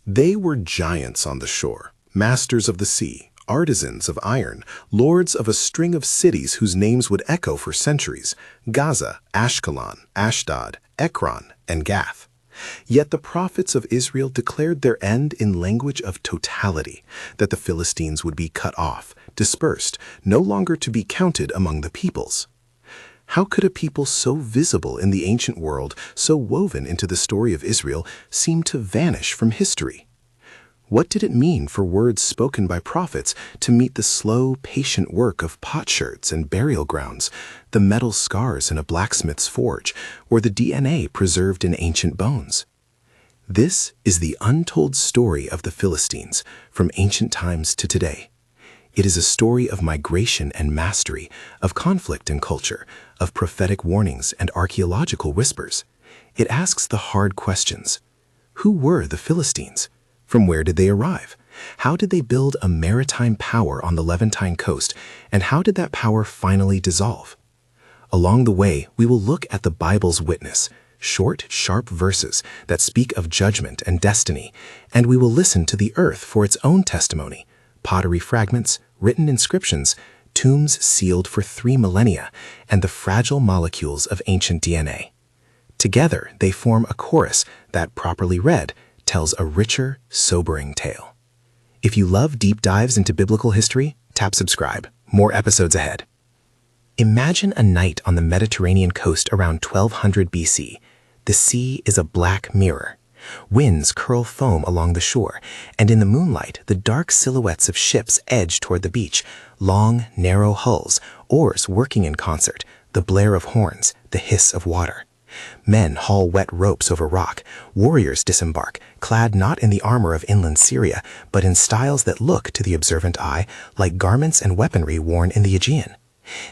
They were giants on the shore, masters of the sea, artisans of iron, lords of a string of cities whose names would echo for centuries: Gaza, Ashkelon, Ashdod, Ekron, and Gath. Yet the prophets of Israel declared their end in language of totality, that the Philistines would be cut off, dispersed, no longer to be counted among the peoples. How could a people so visible in the ancient world, so woven into the story of Israel, seem to vanish from history? What did it mean for words spoken by prophets to meet the slow, patient work of potsherds and burial grounds, the metal scars in a blacksmith's forge, or the DNA preserved in ancient bones? This is the untold story of the Philistines, from ancient times to today. It is a story of migration and mastery, of conflict and culture, of prophetic warnings and archaeological whispers. It asks the hard questions. Who were the Philistines? From where did they arrive? How did they build a maritime power on the Levantine coast, and how did that power finally dissolve? Along the way, we will look at the Bible's witness, short, sharp verses that speak of judgment and destiny, and we will listen to the earth for its own testimony: pottery fragments, written inscriptions, tombs sealed for 3 millennia, and the fragile molecules of ancient DNA. Together, they form a chorus that, properly read, tells a richer, sobering tale. If you love deep dives into biblical history, tap subscribe. More episodes ahead. Imagine a night on the Mediterranean coast around 1200 BC. The sea is a black mirror. Winds curl foam along the shore, and in the moonlight, the dark silhouettes of ships edge toward the beach, long, narrow hulls, oars working in concert, the blare of horns, the hiss of water. Men haul wet ropes over rock. Warriors disembark, clad not in the armor of inland Syria, but in styles that look, to the observant eye, like garments and weaponry worn in the Aegean.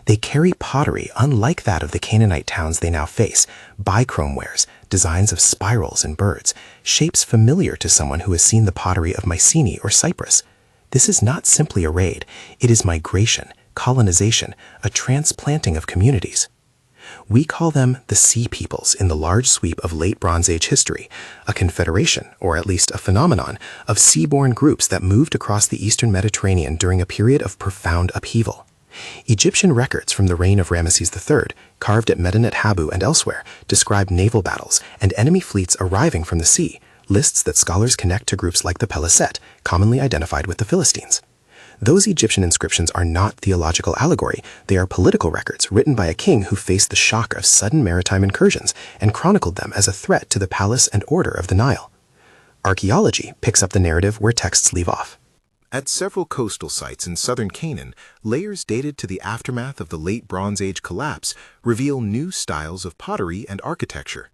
They carry pottery unlike that of the Canaanite towns they now face, bichrome wares, designs of spirals and birds, shapes familiar to someone who has seen the pottery of Mycenae or Cyprus. This is not simply a raid, it is migration, colonization, a transplanting of communities. We call them the Sea Peoples in the large sweep of late Bronze Age history, a confederation, or at least a phenomenon, of seaborne groups that moved across the eastern Mediterranean during a period of profound upheaval. Egyptian records from the reign of Ramesses III, carved at Medinet Habu and elsewhere, describe naval battles and enemy fleets arriving from the sea, lists that scholars connect to groups like the Peliset, commonly identified with the Philistines. Those Egyptian inscriptions are not theological allegory, they are political records written by a king who faced the shock of sudden maritime incursions and chronicled them as a threat to the palace and order of the Nile. Archaeology picks up the narrative where texts leave off. At several coastal sites in southern Canaan, layers dated to the aftermath of the late Bronze Age collapse reveal new styles of pottery and architecture.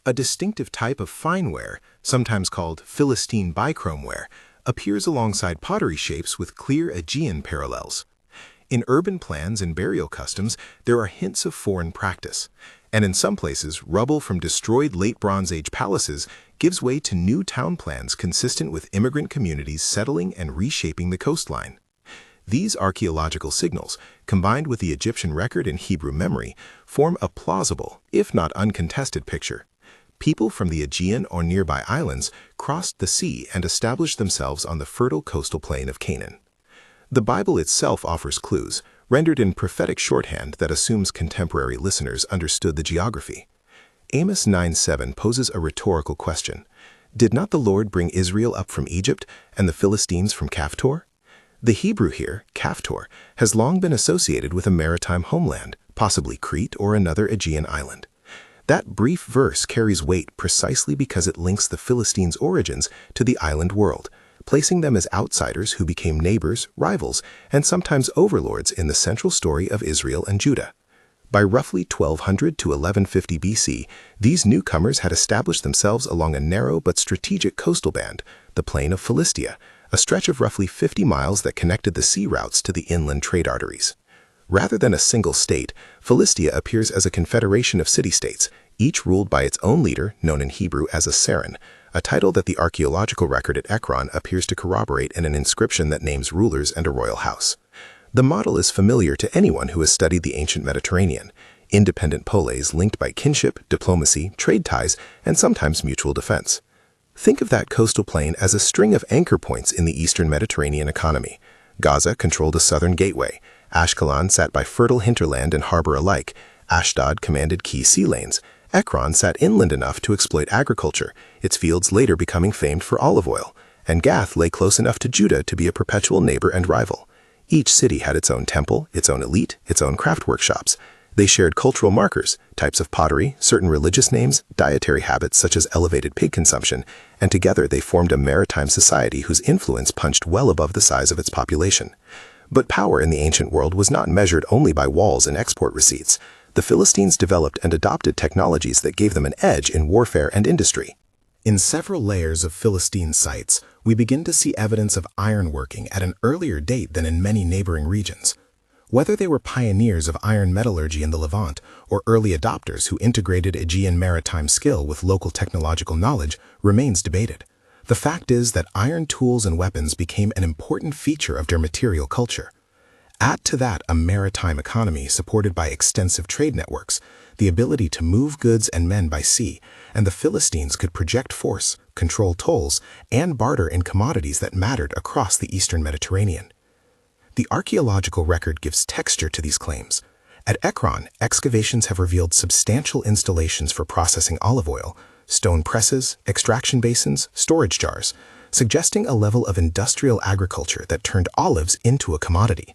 A distinctive type of fineware, sometimes called Philistine bichrome ware, appears alongside pottery shapes with clear Aegean parallels. In urban plans and burial customs, there are hints of foreign practice, and in some places, rubble from destroyed late Bronze Age palaces gives way to new town plans consistent with immigrant communities settling and reshaping the coastline. These archaeological signals, combined with the Egyptian record and Hebrew memory, form a plausible, if not uncontested picture. People from the Aegean or nearby islands crossed the sea and established themselves on the fertile coastal plain of Canaan. The Bible itself offers clues, rendered in prophetic shorthand that assumes contemporary listeners understood the geography. Amos 9:7 poses a rhetorical question. Did not the Lord bring Israel up from Egypt and the Philistines from Caphtor? The Hebrew here, Caphtor, has long been associated with a maritime homeland, possibly Crete or another Aegean island. That brief verse carries weight precisely because it links the Philistines' origins to the island world, placing them as outsiders who became neighbors, rivals, and sometimes overlords in the central story of Israel and Judah. By roughly 1200 to 1150 BC, these newcomers had established themselves along a narrow but strategic coastal band, the Plain of Philistia, a stretch of roughly 50 miles that connected the sea routes to the inland trade arteries. Rather than a single state, Philistia appears as a confederation of city-states, each ruled by its own leader, known in Hebrew as a Saran, a title that the archaeological record at Ekron appears to corroborate in an inscription that names rulers and a royal house. The model is familiar to anyone who has studied the ancient Mediterranean: independent poleis linked by kinship, diplomacy, trade ties, and sometimes mutual defense. Think of that coastal plain as a string of anchor points in the eastern Mediterranean economy. Gaza controlled a southern gateway. Ashkelon sat by fertile hinterland and harbor alike. Ashdod commanded key sea lanes. Ekron sat inland enough to exploit agriculture, its fields later becoming famed for olive oil. And Gath lay close enough to Judah to be a perpetual neighbor and rival. Each city had its own temple, its own elite, its own craft workshops. They shared cultural markers, types of pottery, certain religious names, dietary habits such as elevated pig consumption, and together they formed a maritime society whose influence punched well above the size of its population. But power in the ancient world was not measured only by walls and export receipts. The Philistines developed and adopted technologies that gave them an edge in warfare and industry. In several layers of Philistine sites, we begin to see evidence of ironworking at an earlier date than in many neighboring regions. Whether they were pioneers of iron metallurgy in the Levant or early adopters who integrated Aegean maritime skill with local technological knowledge remains debated. The fact is that iron tools and weapons became an important feature of their material culture. Add to that a maritime economy supported by extensive trade networks, the ability to move goods and men by sea, and the Philistines could project force, control tolls, and barter in commodities that mattered across the eastern Mediterranean. The archaeological record gives texture to these claims. At Ekron, excavations have revealed substantial installations for processing olive oil, stone presses, extraction basins, storage jars, suggesting a level of industrial agriculture that turned olives into a commodity.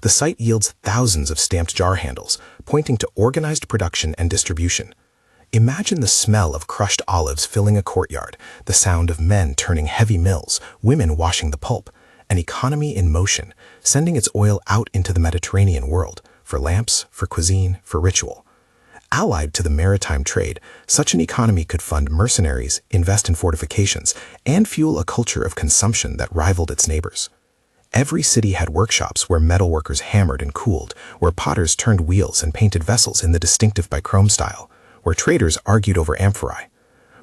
The site yields thousands of stamped jar handles, pointing to organized production and distribution. Imagine the smell of crushed olives filling a courtyard, the sound of men turning heavy mills, women washing the pulp, an economy in motion, sending its oil out into the Mediterranean world, for lamps, for cuisine, for ritual. Allied to the maritime trade, such an economy could fund mercenaries, invest in fortifications, and fuel a culture of consumption that rivaled its neighbors. Every city had workshops where metalworkers hammered and cooled, where potters turned wheels and painted vessels in the distinctive bichrome style, where traders argued over amphorae.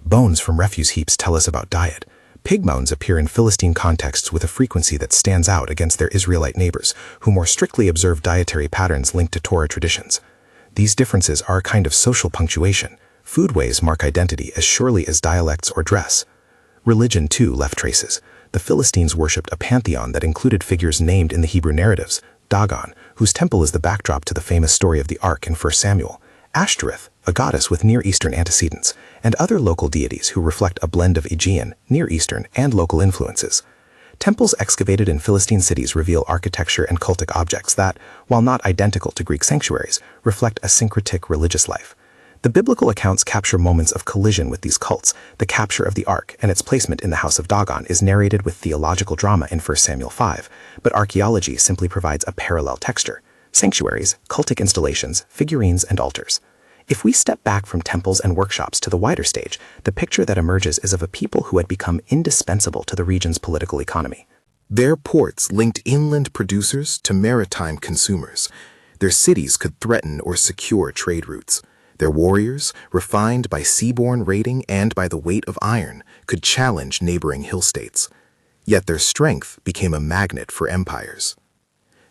Bones from refuse heaps tell us about diet. Pig mounds appear in Philistine contexts with a frequency that stands out against their Israelite neighbors, who more strictly observe dietary patterns linked to Torah traditions. These differences are a kind of social punctuation. Foodways mark identity as surely as dialects or dress. Religion, too, left traces. The Philistines worshipped a pantheon that included figures named in the Hebrew narratives: Dagon, whose temple is the backdrop to the famous story of the Ark in 1 Samuel, Ashtoreth, a goddess with Near Eastern antecedents, and other local deities who reflect a blend of Aegean, Near Eastern, and local influences. Temples excavated in Philistine cities reveal architecture and cultic objects that, while not identical to Greek sanctuaries, reflect a syncretic religious life. The biblical accounts capture moments of collision with these cults. The capture of the Ark and its placement in the house of Dagon is narrated with theological drama in 1 Samuel 5, but archaeology simply provides a parallel texture: sanctuaries, cultic installations, figurines, and altars. If we step back from temples and workshops to the wider stage, the picture that emerges is of a people who had become indispensable to the region's political economy. Their ports linked inland producers to maritime consumers. Their cities could threaten or secure trade routes. Their warriors, refined by seaborne raiding and by the weight of iron, could challenge neighboring hill states. Yet their strength became a magnet for empires.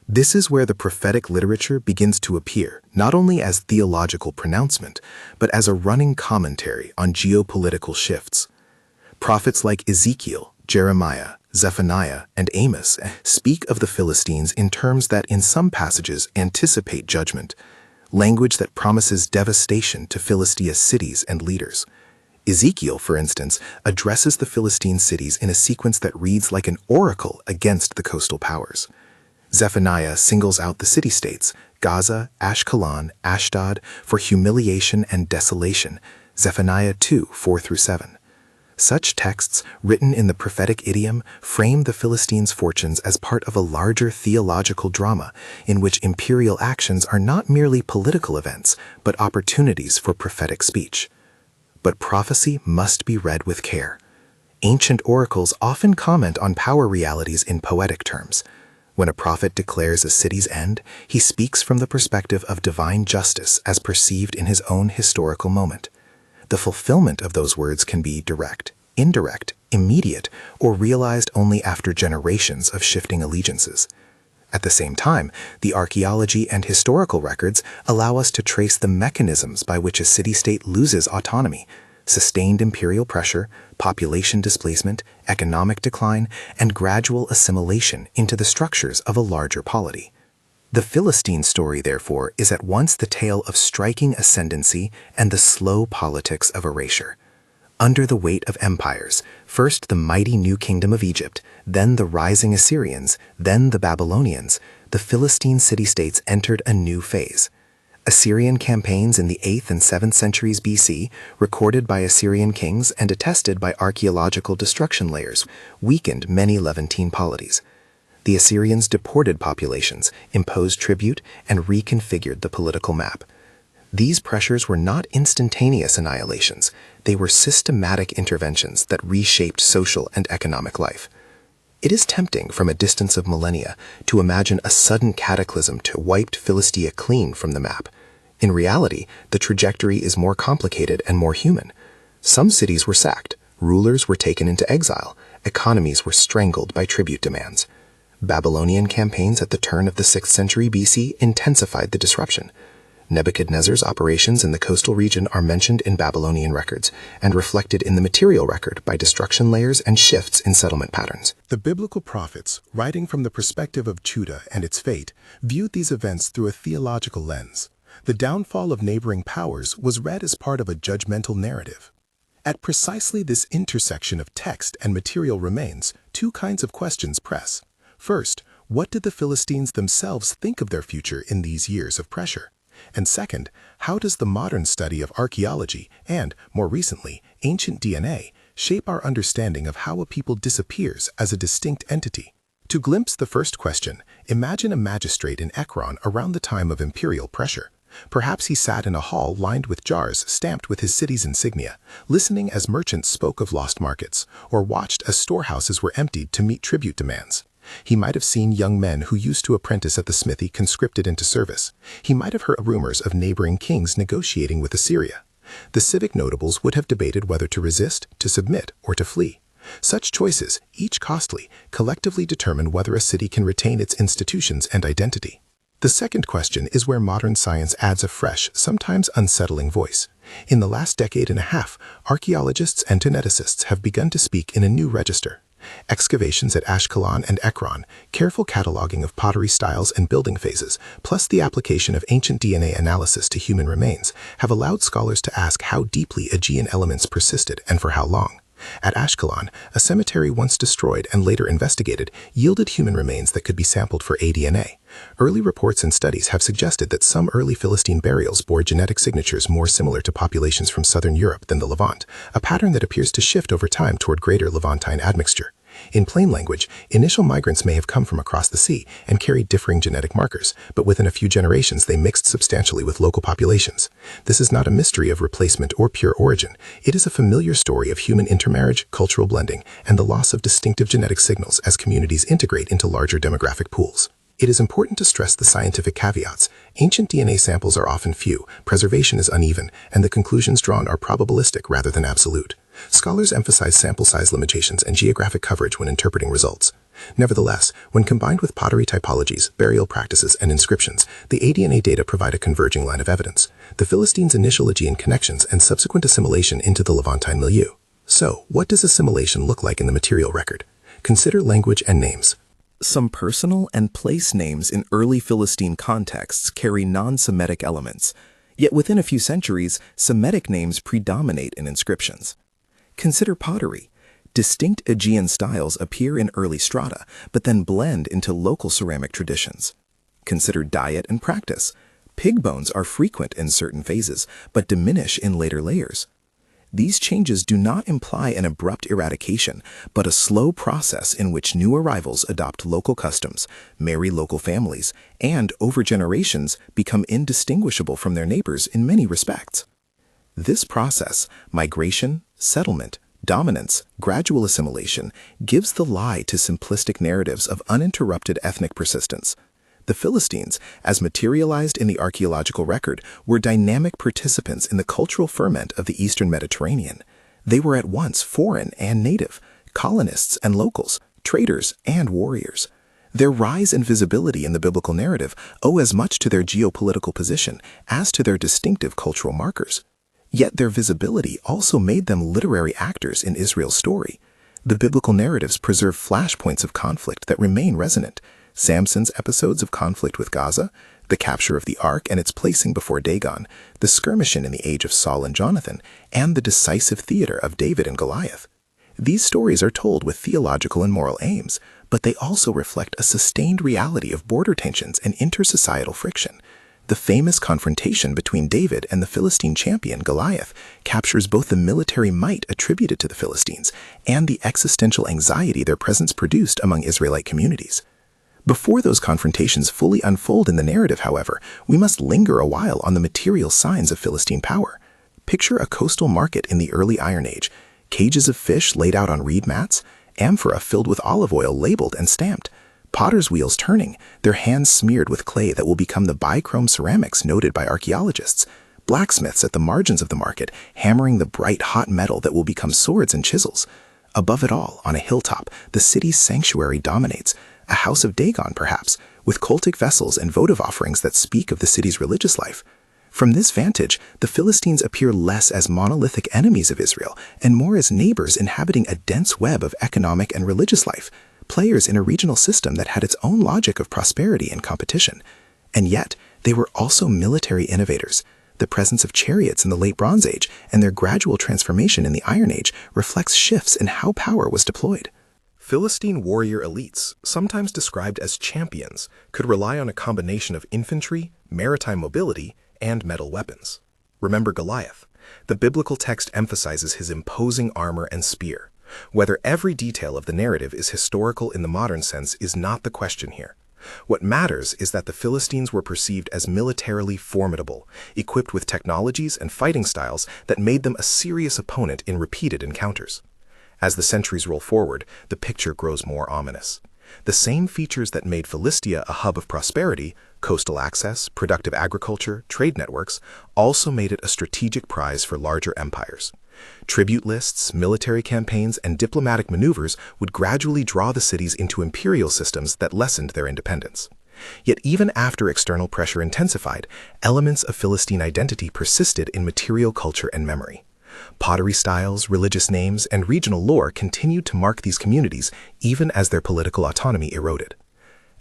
This is where the prophetic literature begins to appear, not only as theological pronouncement, but as a running commentary on geopolitical shifts. Prophets like Ezekiel, Jeremiah, Zephaniah, and Amos speak of the Philistines in terms that in some passages anticipate judgment, language that promises devastation to Philistia cities and leaders. Ezekiel, for instance, addresses the Philistine cities in a sequence that reads like an oracle against the coastal powers. Zephaniah singles out the city-states, Gaza, Ashkelon, Ashdod, for humiliation and desolation, Zephaniah 2, 4-7. Such texts, written in the prophetic idiom, frame the Philistines' fortunes as part of a larger theological drama in which imperial actions are not merely political events, but opportunities for prophetic speech. But prophecy must be read with care. Ancient oracles often comment on power realities in poetic terms. When a prophet declares a city's end, he speaks from the perspective of divine justice as perceived in his own historical moment. The fulfillment of those words can be direct, indirect, immediate, or realized only after generations of shifting allegiances. At the same time, the archaeology and historical records allow us to trace the mechanisms by which a city-state loses autonomy, sustained imperial pressure, population displacement, economic decline, and gradual assimilation into the structures of a larger polity. The Philistine story, therefore, is at once the tale of striking ascendancy and the slow politics of erasure. Under the weight of empires, first the mighty new kingdom of Egypt, then the rising Assyrians, then the Babylonians, the Philistine city-states entered a new phase. Assyrian campaigns in the 8th and 7th centuries BC, recorded by Assyrian kings and attested by archaeological destruction layers, weakened many Levantine polities. The Assyrians deported populations, imposed tribute, and reconfigured the political map. These pressures were not instantaneous annihilations, they were systematic interventions that reshaped social and economic life. It is tempting from a distance of millennia to imagine a sudden cataclysm to wipe Philistia clean from the map. In reality, the trajectory is more complicated and more human. Some cities were sacked, rulers were taken into exile, economies were strangled by tribute demands. Babylonian campaigns at the turn of the 6th century BC intensified the disruption. Nebuchadnezzar's operations in the coastal region are mentioned in Babylonian records and reflected in the material record by destruction layers and shifts in settlement patterns. The biblical prophets, writing from the perspective of Judah and its fate, viewed these events through a theological lens. The downfall of neighboring powers was read as part of a judgmental narrative. At precisely this intersection of text and material remains, two kinds of questions press. First, what did the Philistines themselves think of their future in these years of pressure? And second, how does the modern study of archaeology and, more recently, ancient DNA shape our understanding of how a people disappears as a distinct entity? To glimpse the first question, imagine a magistrate in Ekron around the time of imperial pressure. Perhaps he sat in a hall lined with jars stamped with his city's insignia, listening as merchants spoke of lost markets, or watched as storehouses were emptied to meet tribute demands. He might have seen young men who used to apprentice at the smithy conscripted into service. He might have heard rumors of neighboring kings negotiating with Assyria. The civic notables would have debated whether to resist, to submit, or to flee. Such choices, each costly, collectively determine whether a city can retain its institutions and identity. The second question is where modern science adds a fresh, sometimes unsettling voice. In the last decade and a half, archaeologists and geneticists have begun to speak in a new register. Excavations at Ashkelon and Ekron, careful cataloging of pottery styles and building phases, plus the application of ancient DNA analysis to human remains, have allowed scholars to ask how deeply Aegean elements persisted and for how long. At Ashkelon, a cemetery once destroyed and later investigated yielded human remains that could be sampled for aDNA. Early reports and studies have suggested that some early Philistine burials bore genetic signatures more similar to populations from southern Europe than the Levant, a pattern that appears to shift over time toward greater Levantine admixture. In plain language, initial migrants may have come from across the sea and carried differing genetic markers, but within a few generations they mixed substantially with local populations. This is not a mystery of replacement or pure origin. It is a familiar story of human intermarriage, cultural blending, and the loss of distinctive genetic signals as communities integrate into larger demographic pools. It is important to stress the scientific caveats. Ancient DNA samples are often few, preservation is uneven, and the conclusions drawn are probabilistic rather than absolute. Scholars emphasize sample size limitations and geographic coverage when interpreting results. Nevertheless, when combined with pottery typologies, burial practices, and inscriptions, the aDNA data provide a converging line of evidence: the Philistines' initial Aegean connections and subsequent assimilation into the Levantine milieu. So, what does assimilation look like in the material record? Consider language and names. Some personal and place names in early Philistine contexts carry non-Semitic elements, yet within a few centuries, Semitic names predominate in inscriptions. Consider pottery. Distinct Aegean styles appear in early strata, but then blend into local ceramic traditions. Consider diet and practice. Pig bones are frequent in certain phases, but diminish in later layers. These changes do not imply an abrupt eradication, but a slow process in which new arrivals adopt local customs, marry local families, and over generations become indistinguishable from their neighbors in many respects. This process, migration, settlement, dominance, gradual assimilation, gives the lie to simplistic narratives of uninterrupted ethnic persistence. The Philistines, as materialized in the archaeological record, were dynamic participants in the cultural ferment of the Eastern Mediterranean. They were at once foreign and native, colonists and locals, traders and warriors. Their rise and visibility in the biblical narrative owe as much to their geopolitical position as to their distinctive cultural markers. Yet their visibility also made them literary actors in Israel's story. The biblical narratives preserve flashpoints of conflict that remain resonant. Samson's episodes of conflict with Gaza, the capture of the ark and its placing before Dagon, the skirmishing in the age of Saul and Jonathan, and the decisive theater of David and Goliath. These stories are told with theological and moral aims, but they also reflect a sustained reality of border tensions and intersocietal friction. The famous confrontation between David and the Philistine champion Goliath captures both the military might attributed to the Philistines and the existential anxiety their presence produced among Israelite communities. Before those confrontations fully unfold in the narrative, however, we must linger a while on the material signs of Philistine power. Picture a coastal market in the early Iron Age, cages of fish laid out on reed mats, amphora filled with olive oil labeled and stamped, potter's wheels turning, their hands smeared with clay that will become the bichrome ceramics noted by archaeologists, blacksmiths at the margins of the market hammering the bright hot metal that will become swords and chisels. Above it all, on a hilltop, the city's sanctuary dominates, a house of Dagon perhaps, with cultic vessels and votive offerings that speak of the city's religious life. From this vantage, the Philistines appear less as monolithic enemies of Israel and more as neighbors inhabiting a dense web of economic and religious life, players in a regional system that had its own logic of prosperity and competition. And yet, they were also military innovators. The presence of chariots in the Late Bronze Age and their gradual transformation in the Iron Age reflects shifts in how power was deployed. Philistine warrior elites, sometimes described as champions, could rely on a combination of infantry, maritime mobility, and metal weapons. Remember Goliath. The biblical text emphasizes his imposing armor and spear. Whether every detail of the narrative is historical in the modern sense is not the question here. What matters is that the Philistines were perceived as militarily formidable, equipped with technologies and fighting styles that made them a serious opponent in repeated encounters. As the centuries roll forward, the picture grows more ominous. The same features that made Philistia a hub of prosperity, coastal access, productive agriculture, trade networks, also made it a strategic prize for larger empires. Tribute lists, military campaigns, and diplomatic maneuvers would gradually draw the cities into imperial systems that lessened their independence. Yet even after external pressure intensified, elements of Philistine identity persisted in material culture and memory. Pottery styles, religious names, and regional lore continued to mark these communities even as their political autonomy eroded.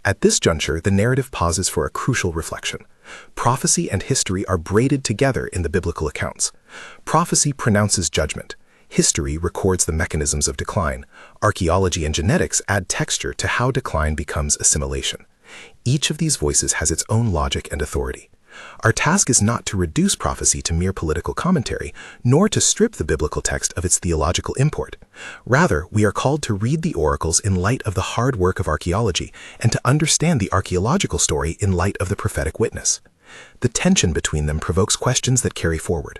At this juncture, the narrative pauses for a crucial reflection. Prophecy and history are braided together in the biblical accounts. Prophecy pronounces judgment. History records the mechanisms of decline. Archaeology and genetics add texture to how decline becomes assimilation. Each of these voices has its own logic and authority. Our task is not to reduce prophecy to mere political commentary, nor to strip the biblical text of its theological import. Rather, we are called to read the oracles in light of the hard work of archaeology and to understand the archaeological story in light of the prophetic witness. The tension between them provokes questions that carry forward.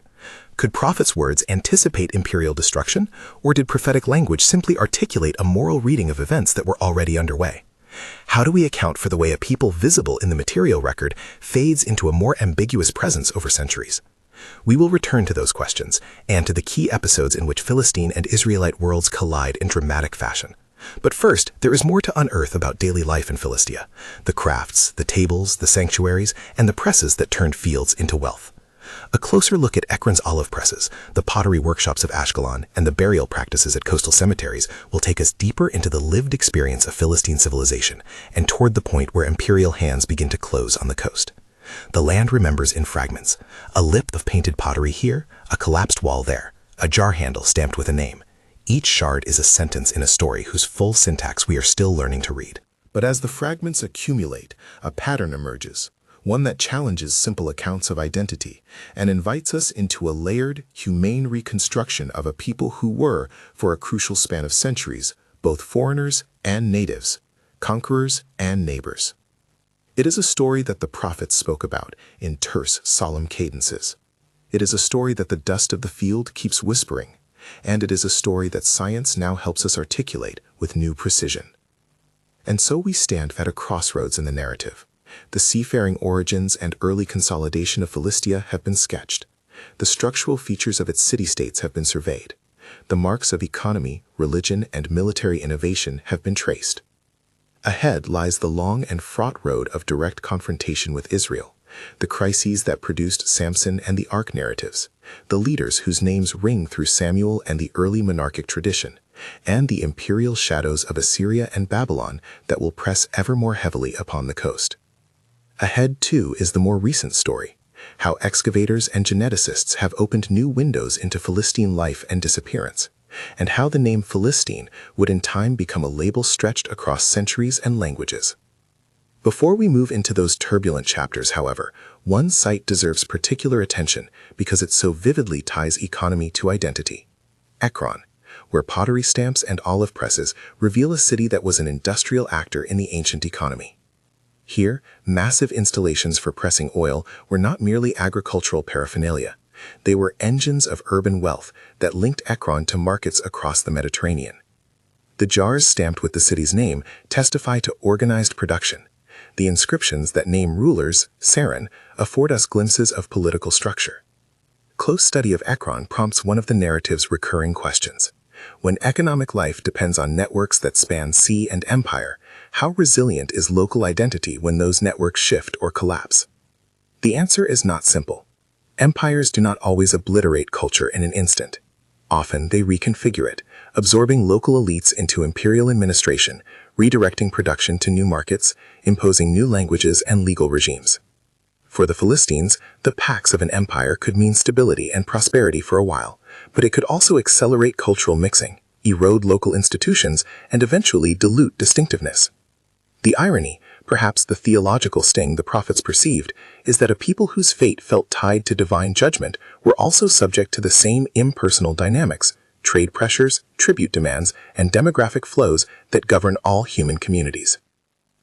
Could prophets' words anticipate imperial destruction, or did prophetic language simply articulate a moral reading of events that were already underway? How do we account for the way a people visible in the material record fades into a more ambiguous presence over centuries? We will return to those questions and to the key episodes in which Philistine and Israelite worlds collide in dramatic fashion. But first, there is more to unearth about daily life in Philistia: the crafts, the tables, the sanctuaries, and the presses that turned fields into wealth. A closer look at Ekron's olive presses, the pottery workshops of Ashkelon, and the burial practices at coastal cemeteries will take us deeper into the lived experience of Philistine civilization and toward the point where imperial hands begin to close on the coast. The land remembers in fragments: a lip of painted pottery here, a collapsed wall there, a jar handle stamped with a name. Each shard is a sentence in a story whose full syntax we are still learning to read. But as the fragments accumulate, a pattern emerges, one that challenges simple accounts of identity and invites us into a layered, humane reconstruction of a people who were, for a crucial span of centuries, both foreigners and natives, conquerors and neighbors. It is a story that the prophets spoke about in terse, solemn cadences. It is a story that the dust of the field keeps whispering, and it is a story that science now helps us articulate with new precision. And so we stand at a crossroads in the narrative. The seafaring origins and early consolidation of Philistia have been sketched. The structural features of its city-states have been surveyed. The marks of economy, religion, and military innovation have been traced. Ahead lies the long and fraught road of direct confrontation with Israel, the crises that produced Samson and the Ark narratives, the leaders whose names ring through Samuel and the early monarchic tradition, and the imperial shadows of Assyria and Babylon that will press ever more heavily upon the coast. Ahead, too, is the more recent story, how excavators and geneticists have opened new windows into Philistine life and disappearance, and how the name Philistine would in time become a label stretched across centuries and languages. Before we move into those turbulent chapters, however, one site deserves particular attention because it so vividly ties economy to identity. Ekron, where pottery stamps and olive presses reveal a city that was an industrial actor in the ancient economy. Here, massive installations for pressing oil were not merely agricultural paraphernalia. They were engines of urban wealth that linked Ekron to markets across the Mediterranean. The jars stamped with the city's name testify to organized production. The inscriptions that name rulers, Sarin, afford us glimpses of political structure. Close study of Ekron prompts one of the narrative's recurring questions. When economic life depends on networks that span sea and empire, how resilient is local identity when those networks shift or collapse? The answer is not simple. Empires do not always obliterate culture in an instant. Often they reconfigure it, absorbing local elites into imperial administration, redirecting production to new markets, imposing new languages and legal regimes. For the Philistines, the pax of an empire could mean stability and prosperity for a while, but it could also accelerate cultural mixing, erode local institutions, and eventually dilute distinctiveness. The irony, perhaps the theological sting the prophets perceived, is that a people whose fate felt tied to divine judgment were also subject to the same impersonal dynamics, trade pressures, tribute demands, and demographic flows that govern all human communities.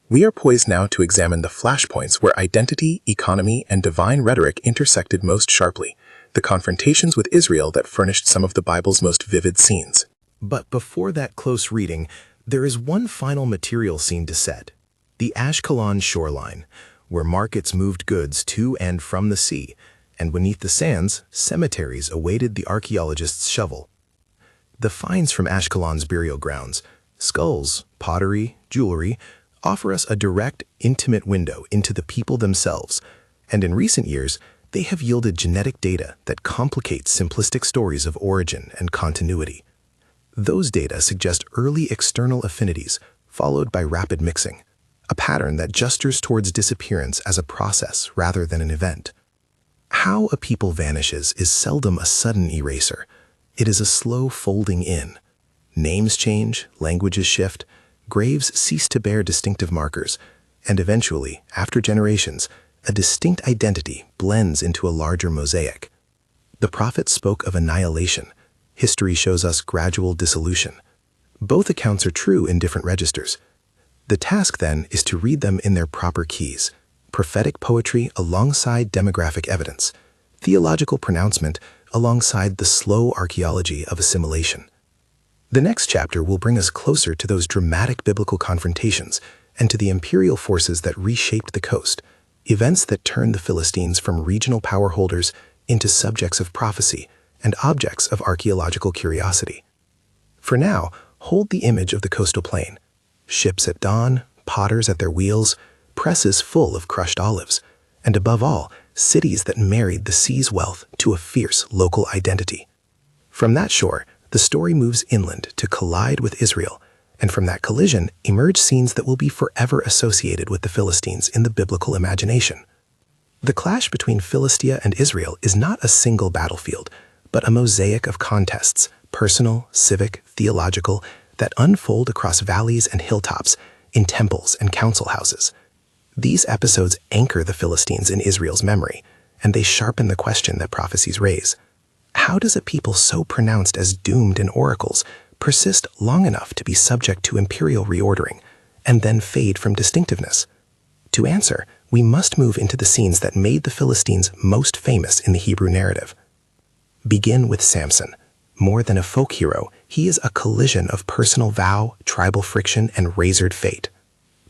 We are poised now to examine the flashpoints where identity, economy, and divine rhetoric intersected most sharply, the confrontations with Israel that furnished some of the Bible's most vivid scenes. But before that close reading, there is one final material scene to set: the Ashkelon shoreline, where markets moved goods to and from the sea, and beneath the sands, cemeteries awaited the archaeologist's shovel. The finds from Ashkelon's burial grounds, skulls, pottery, jewelry, offer us a direct, intimate window into the people themselves, and in recent years, they have yielded genetic data that complicates simplistic stories of origin and continuity. Those data suggest early external affinities, followed by rapid mixing, a pattern that gestures towards disappearance as a process rather than an event. How a people vanishes is seldom a sudden eraser. It is a slow folding in. Names change, languages shift, graves cease to bear distinctive markers, and eventually, after generations, a distinct identity blends into a larger mosaic. The prophets spoke of annihilation. History shows us gradual dissolution. Both accounts are true in different registers. The task, then, is to read them in their proper keys: prophetic poetry alongside demographic evidence, theological pronouncement alongside the slow archaeology of assimilation. The next chapter will bring us closer to those dramatic biblical confrontations and to the imperial forces that reshaped the coast, events that turned the Philistines from regional power holders into subjects of prophecy and objects of archaeological curiosity. For now, hold the image of the coastal plain: ships at dawn, potters at their wheels, presses full of crushed olives, and above all, cities that married the sea's wealth to a fierce local identity. From that shore, the story moves inland to collide with Israel, and from that collision emerge scenes that will be forever associated with the Philistines in the biblical imagination. The clash between Philistia and Israel is not a single battlefield, but a mosaic of contests, personal, civic, theological, that unfold across valleys and hilltops, in temples and council houses. These episodes anchor the Philistines in Israel's memory, and they sharpen the question that prophecies raise. How does a people so pronounced as doomed in oracles persist long enough to be subject to imperial reordering, and then fade from distinctiveness? To answer, we must move into the scenes that made the Philistines most famous in the Hebrew narrative. Begin with Samson. More than a folk hero, he is a collision of personal vow, tribal friction, and razored fate.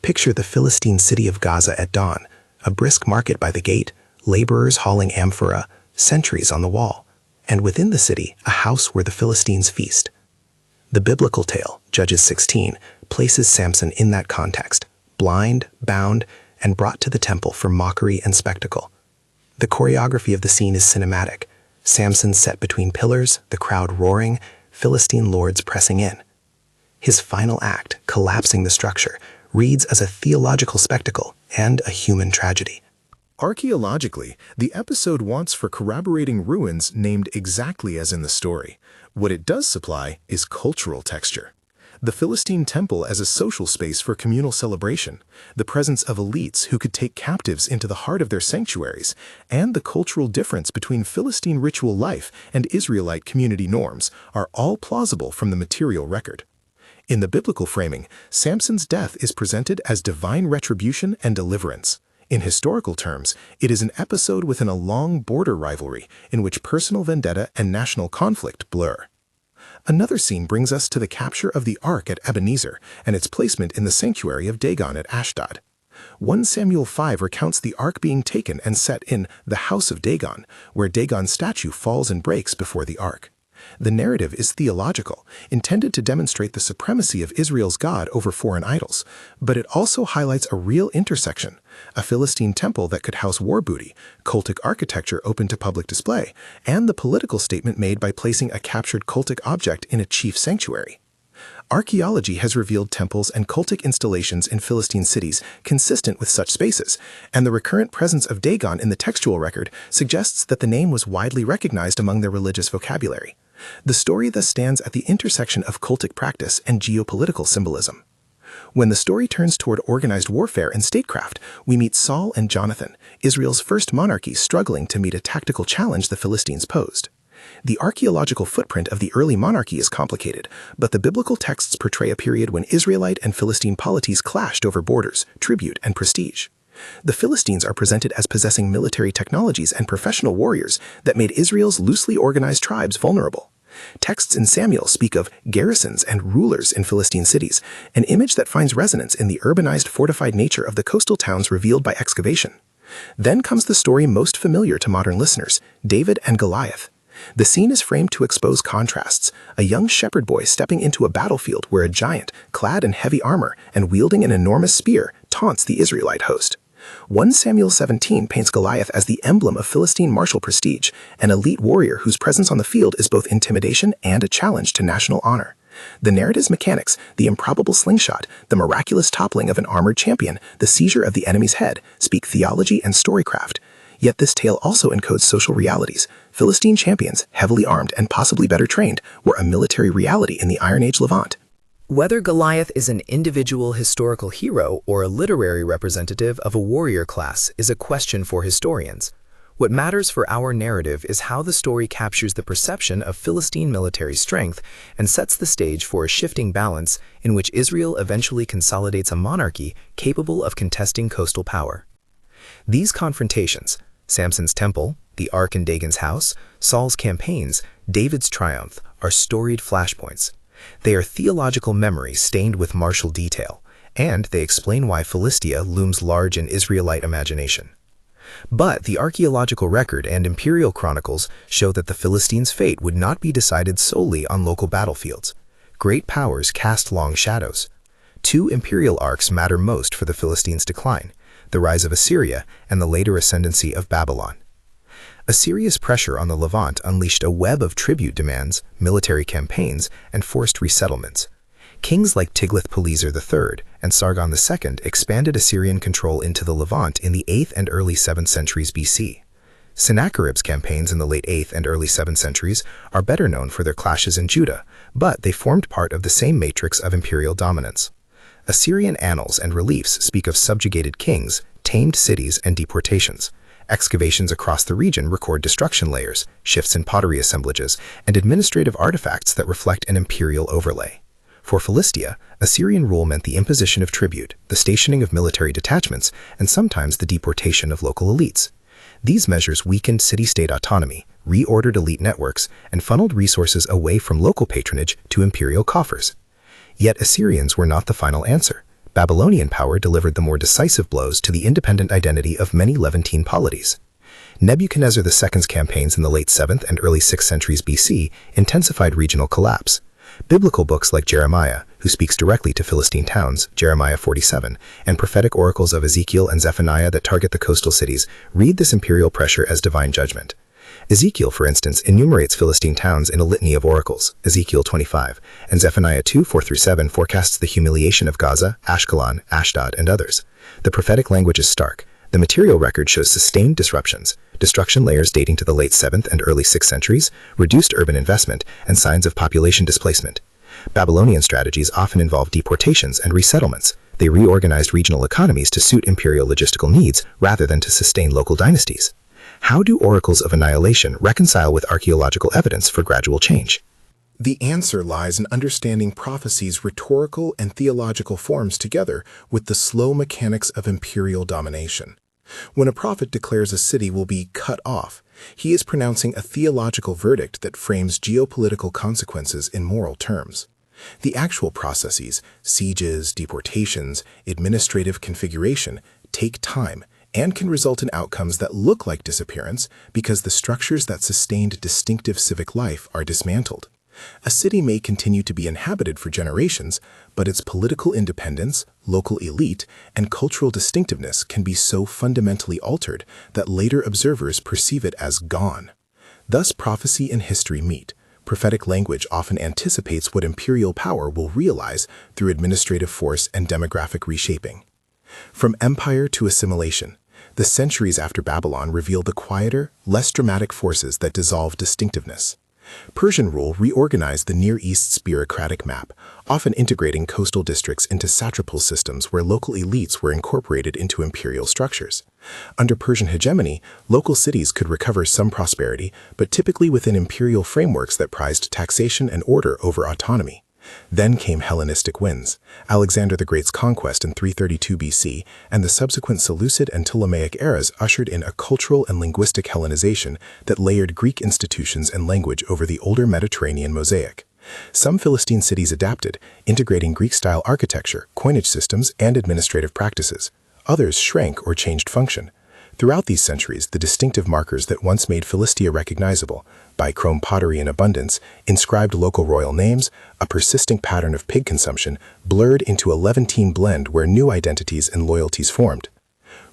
Picture the Philistine city of Gaza at dawn, a brisk market by the gate, laborers hauling amphora, sentries on the wall, and within the city, a house where the Philistines feast. The biblical tale, Judges 16, places Samson in that context, blind, bound, and brought to the temple for mockery and spectacle. The choreography of the scene is cinematic. Samson set between pillars, the crowd roaring, Philistine lords pressing in. His final act, collapsing the structure, reads as a theological spectacle and a human tragedy. Archaeologically, the episode wants for corroborating ruins named exactly as in the story. What it does supply is cultural texture. The Philistine temple as a social space for communal celebration, the presence of elites who could take captives into the heart of their sanctuaries, and the cultural difference between Philistine ritual life and Israelite community norms are all plausible from the material record. In the biblical framing, Samson's death is presented as divine retribution and deliverance. In historical terms, it is an episode within a long border rivalry in which personal vendetta and national conflict blur. Another scene brings us to the capture of the Ark at Ebenezer and its placement in the sanctuary of Dagon at Ashdod. 1 Samuel 5 recounts the Ark being taken and set in the house of Dagon, where Dagon's statue falls and breaks before the Ark. The narrative is theological, intended to demonstrate the supremacy of Israel's God over foreign idols, but it also highlights a real intersection: a Philistine temple that could house war booty, cultic architecture open to public display, and the political statement made by placing a captured cultic object in a chief sanctuary. Archaeology has revealed temples and cultic installations in Philistine cities consistent with such spaces, and the recurrent presence of Dagon in the textual record suggests that the name was widely recognized among their religious vocabulary. The story thus stands at the intersection of cultic practice and geopolitical symbolism. When the story turns toward organized warfare and statecraft, we meet Saul and Jonathan, Israel's first monarchy struggling to meet a tactical challenge the Philistines posed. The archaeological footprint of the early monarchy is complicated, but the biblical texts portray a period when Israelite and Philistine polities clashed over borders, tribute, and prestige. The Philistines are presented as possessing military technologies and professional warriors that made Israel's loosely organized tribes vulnerable. Texts in Samuel speak of garrisons and rulers in Philistine cities, an image that finds resonance in the urbanized, fortified nature of the coastal towns revealed by excavation. Then comes the story most familiar to modern listeners, David and Goliath. The scene is framed to expose contrasts: a young shepherd boy stepping into a battlefield where a giant, clad in heavy armor and wielding an enormous spear, taunts the Israelite host. 1 Samuel 17 paints Goliath as the emblem of Philistine martial prestige, an elite warrior whose presence on the field is both intimidation and a challenge to national honor. The narrative's mechanics, the improbable slingshot, the miraculous toppling of an armored champion, the seizure of the enemy's head, speak theology and storycraft. Yet this tale also encodes social realities. Philistine champions, heavily armed and possibly better trained, were a military reality in the Iron Age Levant. Whether Goliath is an individual historical hero or a literary representative of a warrior class is a question for historians. What matters for our narrative is how the story captures the perception of Philistine military strength and sets the stage for a shifting balance in which Israel eventually consolidates a monarchy capable of contesting coastal power. These confrontations, Samson's temple, the Ark in Dagon's house, Saul's campaigns, David's triumph, are storied flashpoints. They are theological memories stained with martial detail, and they explain why Philistia looms large in Israelite imagination. But the archaeological record and imperial chronicles show that the Philistines' fate would not be decided solely on local battlefields. Great powers cast long shadows. 2 imperial arcs matter most for the Philistines' decline: the rise of Assyria and the later ascendancy of Babylon. Assyria's pressure on the Levant unleashed a web of tribute demands, military campaigns, and forced resettlements. Kings like Tiglath-Pileser III and Sargon II expanded Assyrian control into the Levant in the 8th and early 7th centuries BC. Sennacherib's campaigns in the late 8th and early 7th centuries are better known for their clashes in Judah, but they formed part of the same matrix of imperial dominance. Assyrian annals and reliefs speak of subjugated kings, tamed cities, and deportations. Excavations across the region record destruction layers, shifts in pottery assemblages, and administrative artifacts that reflect an imperial overlay. For Philistia, Assyrian rule meant the imposition of tribute, the stationing of military detachments, and sometimes the deportation of local elites. These measures weakened city-state autonomy, reordered elite networks, and funneled resources away from local patronage to imperial coffers. Yet Assyrians were not the final answer. Babylonian power delivered the more decisive blows to the independent identity of many Levantine polities. Nebuchadnezzar II's campaigns in the late 7th and early 6th centuries BC intensified regional collapse. Biblical books like Jeremiah, who speaks directly to Philistine towns, Jeremiah 47, and prophetic oracles of Ezekiel and Zephaniah that target the coastal cities, read this imperial pressure as divine judgment. Ezekiel, for instance, enumerates Philistine towns in a litany of oracles, Ezekiel 25, and Zephaniah 2, 4-7 forecasts the humiliation of Gaza, Ashkelon, Ashdod, and others. The prophetic language is stark. The material record shows sustained disruptions, destruction layers dating to the late 7th and early 6th centuries, reduced urban investment, and signs of population displacement. Babylonian strategies often involve deportations and resettlements. They reorganized regional economies to suit imperial logistical needs rather than to sustain local dynasties. How do oracles of annihilation reconcile with archaeological evidence for gradual change? The answer lies in understanding prophecy's rhetorical and theological forms together with the slow mechanics of imperial domination. When a prophet declares a city will be cut off, he is pronouncing a theological verdict that frames geopolitical consequences in moral terms. The actual processes, sieges, deportations, administrative configuration, take time and can result in outcomes that look like disappearance because the structures that sustained distinctive civic life are dismantled. A city may continue to be inhabited for generations, but its political independence, local elite, and cultural distinctiveness can be so fundamentally altered that later observers perceive it as gone. Thus, prophecy and history meet. Prophetic language often anticipates what imperial power will realize through administrative force and demographic reshaping. From empire to assimilation, the centuries after Babylon reveal the quieter, less dramatic forces that dissolve distinctiveness. Persian rule reorganized the Near East's bureaucratic map, often integrating coastal districts into satrapal systems where local elites were incorporated into imperial structures. Under Persian hegemony, local cities could recover some prosperity, but typically within imperial frameworks that prized taxation and order over autonomy. Then came Hellenistic wins. Alexander the Great's conquest in 332 BC and the subsequent Seleucid and Ptolemaic eras ushered in a cultural and linguistic Hellenization that layered Greek institutions and language over the older Mediterranean mosaic. Some Philistine cities adapted, integrating Greek-style architecture, coinage systems, and administrative practices. Others shrank or changed function. Throughout these centuries, the distinctive markers that once made Philistia recognizable, bichrome pottery in abundance, inscribed local royal names, a persisting pattern of pig consumption, blurred into a Levantine blend where new identities and loyalties formed.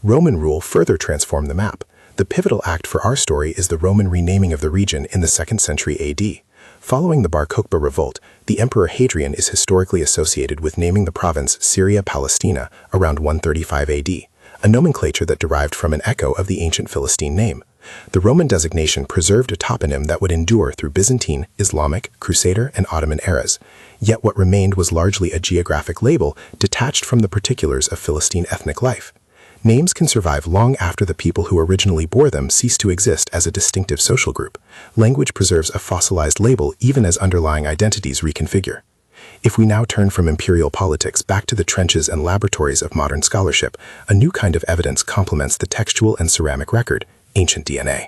Roman rule further transformed the map. The pivotal act for our story is the Roman renaming of the region in the 2nd century AD. Following the Bar Kokhba revolt, the Emperor Hadrian is historically associated with naming the province Syria Palestina around 135 AD. A nomenclature that derived from an echo of the ancient Philistine name. The Roman designation preserved a toponym that would endure through Byzantine, Islamic, Crusader, and Ottoman eras. Yet what remained was largely a geographic label detached from the particulars of Philistine ethnic life. Names can survive long after the people who originally bore them cease to exist as a distinctive social group. Language preserves a fossilized label even as underlying identities reconfigure. If we now turn from imperial politics back to the trenches and laboratories of modern scholarship, a new kind of evidence complements the textual and ceramic record, ancient DNA.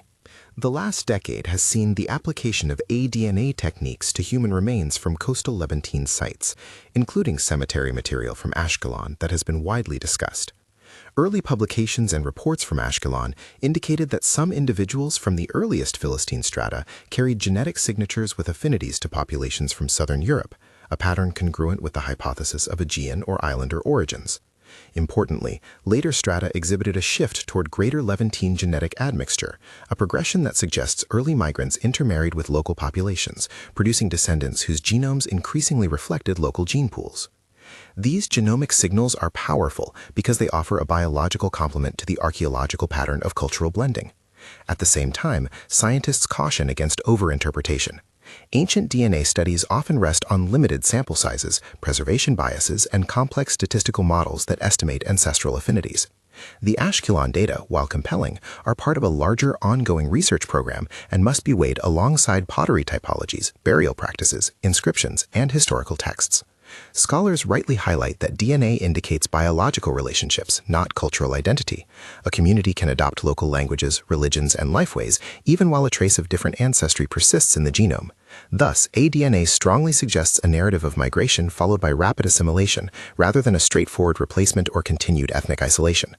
The last decade has seen the application of aDNA techniques to human remains from coastal Levantine sites, including cemetery material from Ashkelon that has been widely discussed. Early publications and reports from Ashkelon indicated that some individuals from the earliest Philistine strata carried genetic signatures with affinities to populations from southern Europe, a pattern congruent with the hypothesis of Aegean or islander origins. Importantly, later strata exhibited a shift toward greater Levantine genetic admixture, a progression that suggests early migrants intermarried with local populations, producing descendants whose genomes increasingly reflected local gene pools. These genomic signals are powerful because they offer a biological complement to the archaeological pattern of cultural blending. At the same time, scientists caution against overinterpretation. Ancient DNA studies often rest on limited sample sizes, preservation biases, and complex statistical models that estimate ancestral affinities. The Ashkelon data, while compelling, are part of a larger ongoing research program and must be weighed alongside pottery typologies, burial practices, inscriptions, and historical texts. Scholars rightly highlight that DNA indicates biological relationships, not cultural identity. A community can adopt local languages, religions, and lifeways, even while a trace of different ancestry persists in the genome. Thus, aDNA strongly suggests a narrative of migration followed by rapid assimilation, rather than a straightforward replacement or continued ethnic isolation.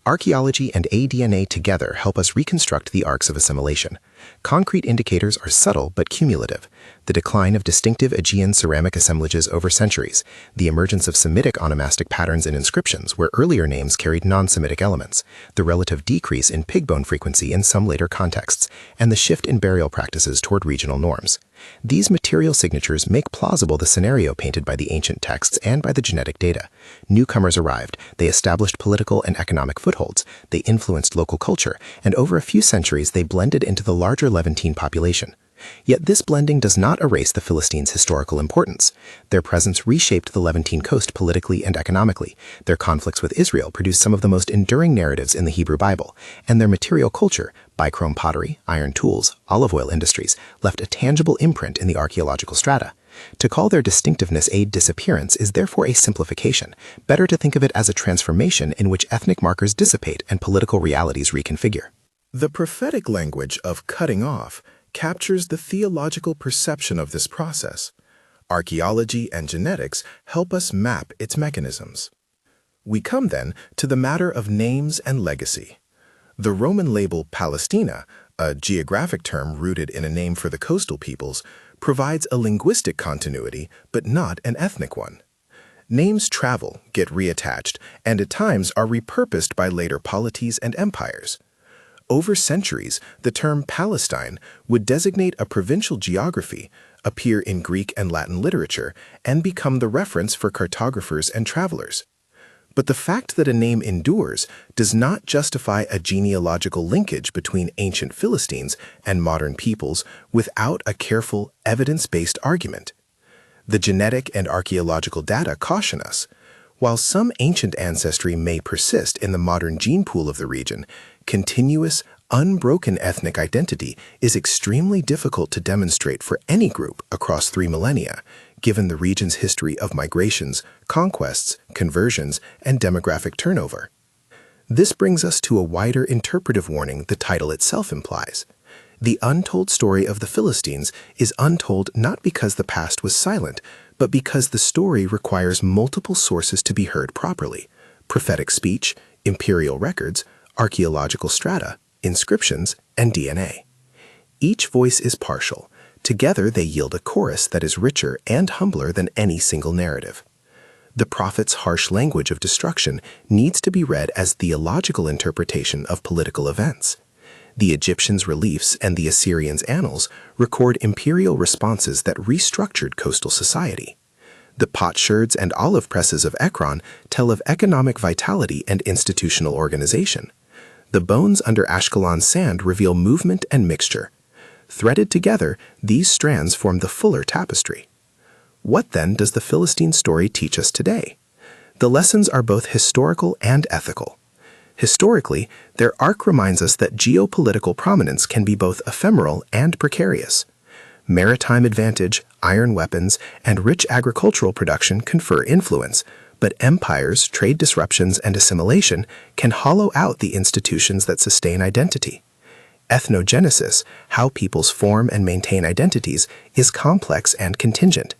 Archaeology and aDNA together help us reconstruct the arcs of assimilation. Concrete indicators are subtle but cumulative. The decline of distinctive Aegean ceramic assemblages over centuries, the emergence of Semitic onomastic patterns in inscriptions where earlier names carried non-Semitic elements, the relative decrease in pig bone frequency in some later contexts, and the shift in burial practices toward regional norms. These material signatures make plausible the scenario painted by the ancient texts and by the genetic data. Newcomers arrived, they established political and economic footholds, they influenced local culture, and over a few centuries they blended into the larger Levantine population. Yet this blending does not erase the Philistines' historical importance. Their presence reshaped the Levantine coast politically and economically. Their conflicts with Israel produced some of the most enduring narratives in the Hebrew Bible, and their material culture, bichrome pottery, iron tools, olive oil industries, left a tangible imprint in the archaeological strata. To call their distinctiveness a disappearance is therefore a simplification. Better to think of it as a transformation in which ethnic markers dissipate and political realities reconfigure. The prophetic language of cutting off captures the theological perception of this process. Archaeology and genetics help us map its mechanisms. We come then to the matter of names and legacy. The Roman label Palestina, a geographic term rooted in a name for the coastal peoples, provides a linguistic continuity but not an ethnic one. Names travel, get reattached, and at times are repurposed by later polities and empires. Over centuries, the term Palestine would designate a provincial geography, appear in Greek and Latin literature, and become the reference for cartographers and travelers. But the fact that a name endures does not justify a genealogical linkage between ancient Philistines and modern peoples without a careful, evidence-based argument. The genetic and archaeological data caution us. While some ancient ancestry may persist in the modern gene pool of the region, continuous, unbroken ethnic identity is extremely difficult to demonstrate for any group across 3 millennia, given the region's history of migrations, conquests, conversions, and demographic turnover. This brings us to a wider interpretive warning the title itself implies. The untold story of the Philistines is untold not because the past was silent, but because the story requires multiple sources to be heard properly: prophetic speech, imperial records, archaeological strata, inscriptions, and DNA. Each voice is partial. Together they yield a chorus that is richer and humbler than any single narrative. The prophet's harsh language of destruction needs to be read as theological interpretation of political events. The Egyptians' reliefs and the Assyrians' annals record imperial responses that restructured coastal society. The potsherds and olive presses of Ekron tell of economic vitality and institutional organization. The bones under Ashkelon's sand reveal movement and mixture. Threaded together, these strands form the fuller tapestry. What then does the Philistine story teach us today? The lessons are both historical and ethical. Historically, their arc reminds us that geopolitical prominence can be both ephemeral and precarious. Maritime advantage, iron weapons, and rich agricultural production confer influence, but empires, trade disruptions, and assimilation can hollow out the institutions that sustain identity. Ethnogenesis, how peoples form and maintain identities, is complex and contingent.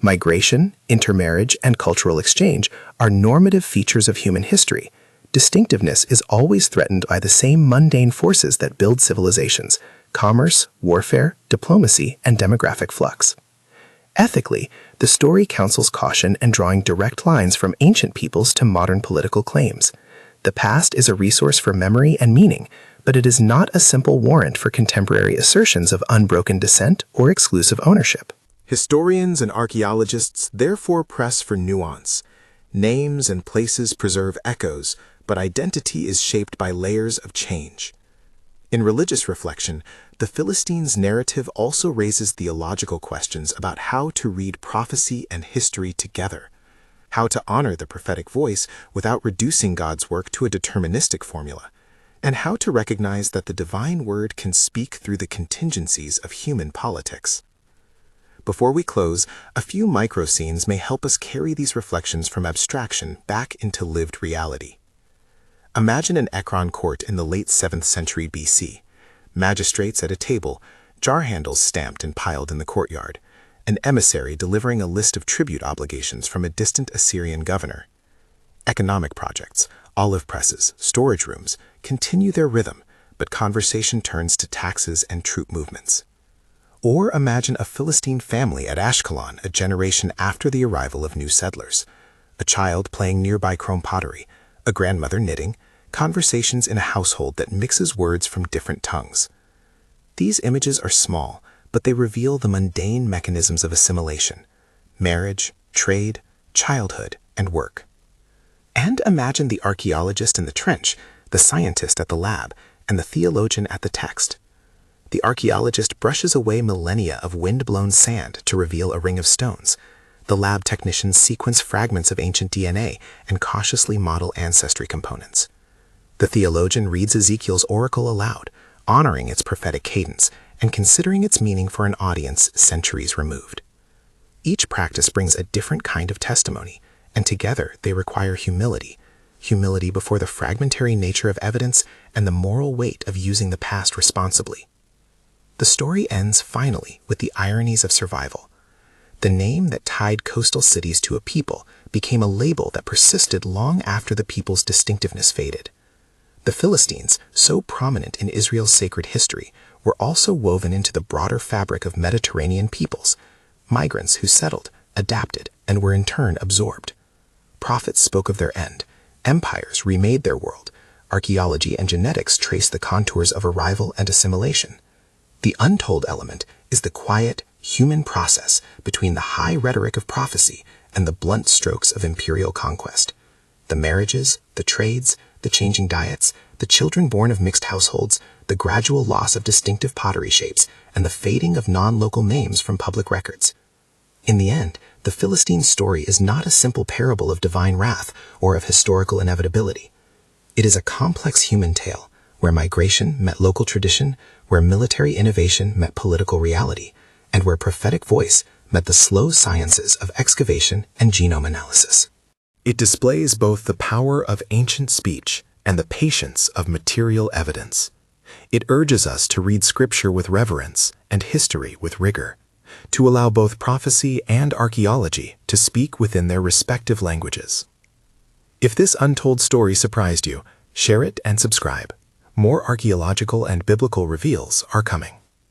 Migration, intermarriage, and cultural exchange are normative features of human history. Distinctiveness is always threatened by the same mundane forces that build civilizations: commerce, warfare, diplomacy, and demographic flux. Ethically, the story counsels caution and drawing direct lines from ancient peoples to modern political claims. The past is a resource for memory and meaning, but it is not a simple warrant for contemporary assertions of unbroken descent or exclusive ownership. Historians and archaeologists therefore press for nuance. Names and places preserve echoes, but identity is shaped by layers of change. In religious reflection, the Philistines' narrative also raises theological questions about how to read prophecy and history together, how to honor the prophetic voice without reducing God's work to a deterministic formula, and how to recognize that the divine word can speak through the contingencies of human politics. Before we close, a few micro-scenes may help us carry these reflections from abstraction back into lived reality. Imagine an Ekron court in the late 7th century BC. Magistrates at a table, jar handles stamped and piled in the courtyard, an emissary delivering a list of tribute obligations from a distant Assyrian governor. Economic projects, olive presses, storage rooms continue their rhythm, but conversation turns to taxes and troop movements. Or imagine a Philistine family at Ashkelon a generation after the arrival of new settlers. A child playing nearby chrome pottery, a grandmother knitting, conversations in a household that mixes words from different tongues. These images are small, but they reveal the mundane mechanisms of assimilation: marriage, trade, childhood, and work. And imagine the archaeologist in the trench, the scientist at the lab, and the theologian at the text. The archaeologist brushes away millennia of wind-blown sand to reveal a ring of stones. The lab technicians sequence fragments of ancient DNA and cautiously model ancestry components. The theologian reads Ezekiel's oracle aloud, honoring its prophetic cadence and considering its meaning for an audience centuries removed. Each practice brings a different kind of testimony, and together they require humility before the fragmentary nature of evidence and the moral weight of using the past responsibly. The story ends finally with the ironies of survival. The name that tied coastal cities to a people became a label that persisted long after the people's distinctiveness faded. The Philistines, so prominent in Israel's sacred history, were also woven into the broader fabric of Mediterranean peoples, migrants who settled, adapted, and were in turn absorbed. Prophets spoke of their end. Empires remade their world. Archaeology and genetics traced the contours of arrival and assimilation. The untold element is the quiet, human process between the high rhetoric of prophecy and the blunt strokes of imperial conquest. The marriages, the trades, the changing diets, the children born of mixed households, the gradual loss of distinctive pottery shapes, and the fading of non-local names from public records. In the end, the Philistine story is not a simple parable of divine wrath or of historical inevitability. It is a complex human tale, where migration met local tradition, where military innovation met political reality, and where prophetic voice met the slow sciences of excavation and genome analysis. It displays both the power of ancient speech and the patience of material evidence. It urges us to read Scripture with reverence and history with rigor, to allow both prophecy and archaeology to speak within their respective languages. If this untold story surprised you, share it and subscribe. More archaeological and biblical reveals are coming.